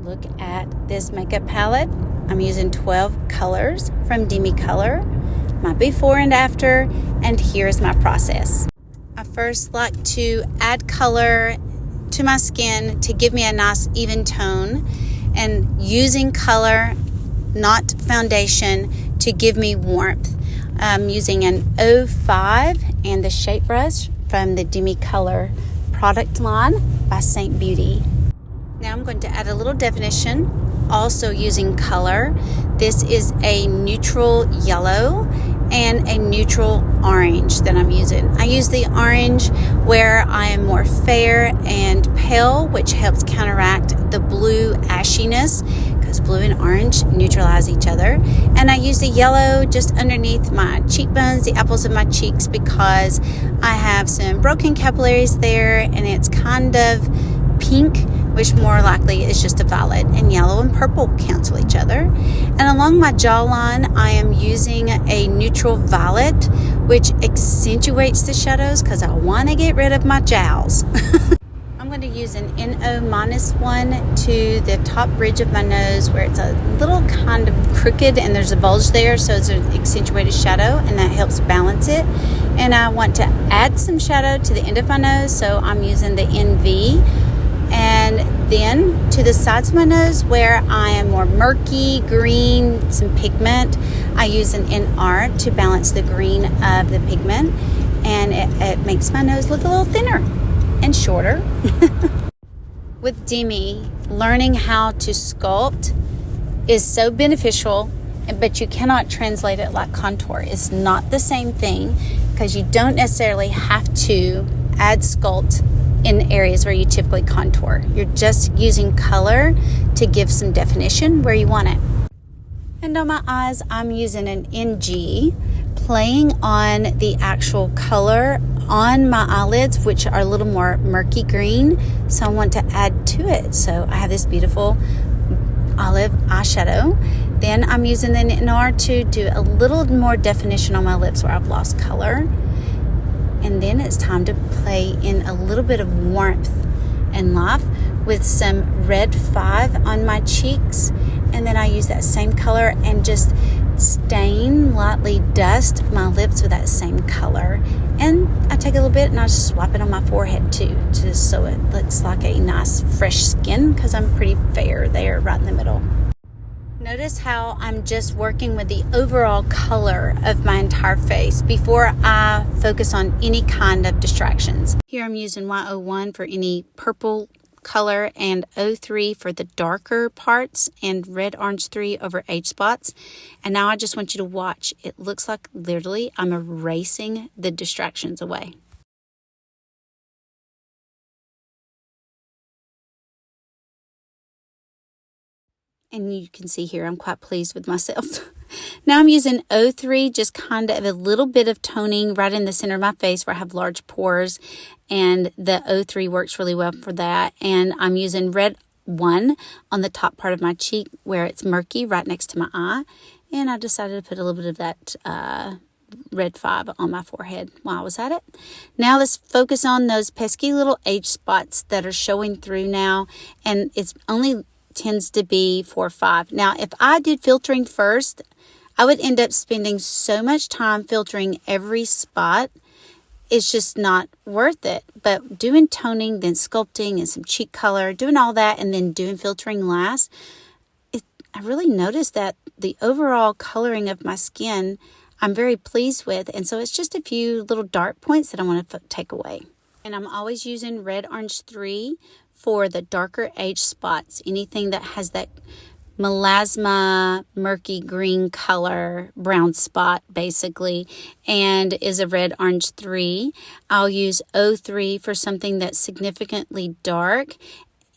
Look at this makeup palette. I'm using 12 colors from Demi Colour, my before and after, and here's my process. I first like to add color to my skin to give me a nice even tone, and using color, not foundation, to give me warmth. I'm using an 05 and the shape brush from the Demi Colour product line by Saint Beauty. Now I'm going to add a little definition, also using color. This is a neutral yellow and a neutral orange that I'm using. I use the orange where I am more fair and pale, which helps counteract the blue ashiness, because blue and orange neutralize each other. And I use the yellow just underneath my cheekbones, the apples of my cheeks, because I have some broken capillaries there, and it's kind of pink, which more likely is just a violet, and yellow and purple cancel each other. And along my jawline, I am using a neutral violet, which accentuates the shadows because I want to get rid of my jowls. I'm going to use an NO-1 to the top bridge of my nose, where it's a little kind of crooked and there's a bulge there, so it's an accentuated shadow, and that helps balance it. And I want to add some shadow to the end of my nose, so I'm using the NV. And then to the sides of my nose, where I am more murky green, some pigment, I use an NR to balance the green of the pigment, and it makes my nose look a little thinner and shorter. With Demi, learning how to sculpt is so beneficial, but you cannot translate it like contour. It's not the same thing, because you don't necessarily have to add sculpt in areas where you typically contour. You're just using color to give some definition where you want it. And on my eyes, I'm using an NG, playing on the actual color on my eyelids, which are a little more murky green, so I want to add to it. So I have this beautiful olive eyeshadow. Then I'm using the NR to do a little more definition on my lips where I've lost color. And then it's time to play in a little bit of warmth and life with some red 5 on my cheeks. And then I use that same color and just lightly dust my lips with that same color. And I take a little bit and I just swap it on my forehead too, just so it looks like a nice fresh skin, because I'm pretty fair there right in the middle. Notice how I'm just working with the overall color of my entire face before I focus on any kind of distractions. Here I'm using Y01 for any purple color, and 03 for the darker parts, and red orange 3 over age spots. And now I just want you to watch. It looks like literally I'm erasing the distractions away. And you can see here, I'm quite pleased with myself. Now I'm using 03, just kind of a little bit of toning right in the center of my face where I have large pores. And the 03 works really well for that. And I'm using red 1 on the top part of my cheek where it's murky right next to my eye. And I decided to put a little bit of that red 5 on my forehead while I was at it. Now let's focus on those pesky little age spots that are showing through now. And it's only tends to be 4 or 5. Now, if I did filtering first, I would end up spending so much time filtering every spot. It's just not worth it. But doing toning, then sculpting, and some cheek color, doing all that, and then doing filtering last, I really noticed that the overall coloring of my skin, I'm very pleased with. And so it's just a few little dark points that I want to take away. And I'm always using red orange 3 for the darker age spots. Anything that has that melasma, murky green color, brown spot basically, and is a red orange 3. I'll use 03 for something that's significantly dark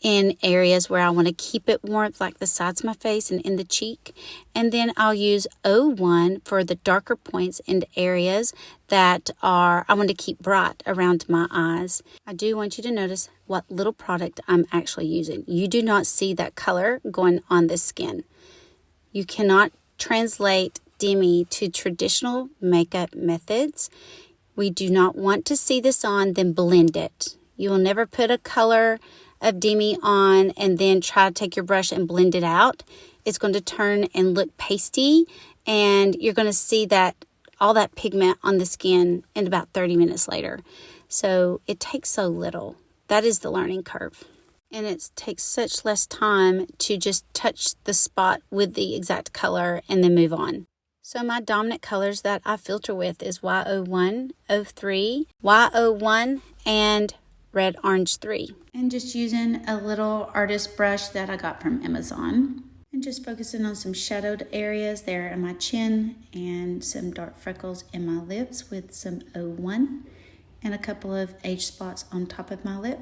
in areas where I want to keep it warm, like the sides of my face and in the cheek. And then I'll use 01 for the darker points and areas that I want to keep bright around my eyes. I do want you to notice what little product I'm actually using. You do not see that color going on the skin. You cannot translate Demi to traditional makeup methods. We do not want to see this on, then blend it. You will never put a color of Demi on and then try to take your brush and blend it out, it's going to turn and look pasty, and you're going to see that all that pigment on the skin in about 30 minutes later. So it takes so little. That is the learning curve. And it takes such less time to just touch the spot with the exact color and then move on. So my dominant colors that I filter with is Y01, 03, Y01, and Red Orange 3. And just using a little artist brush that I got from Amazon. And just focusing on some shadowed areas there in my chin and some dark freckles in my lips with some 01 and a couple of age spots on top of my lip.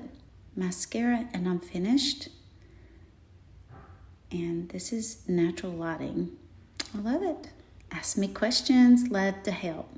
Mascara, and I'm finished. And this is natural lighting. I love it. Ask me questions, love to help.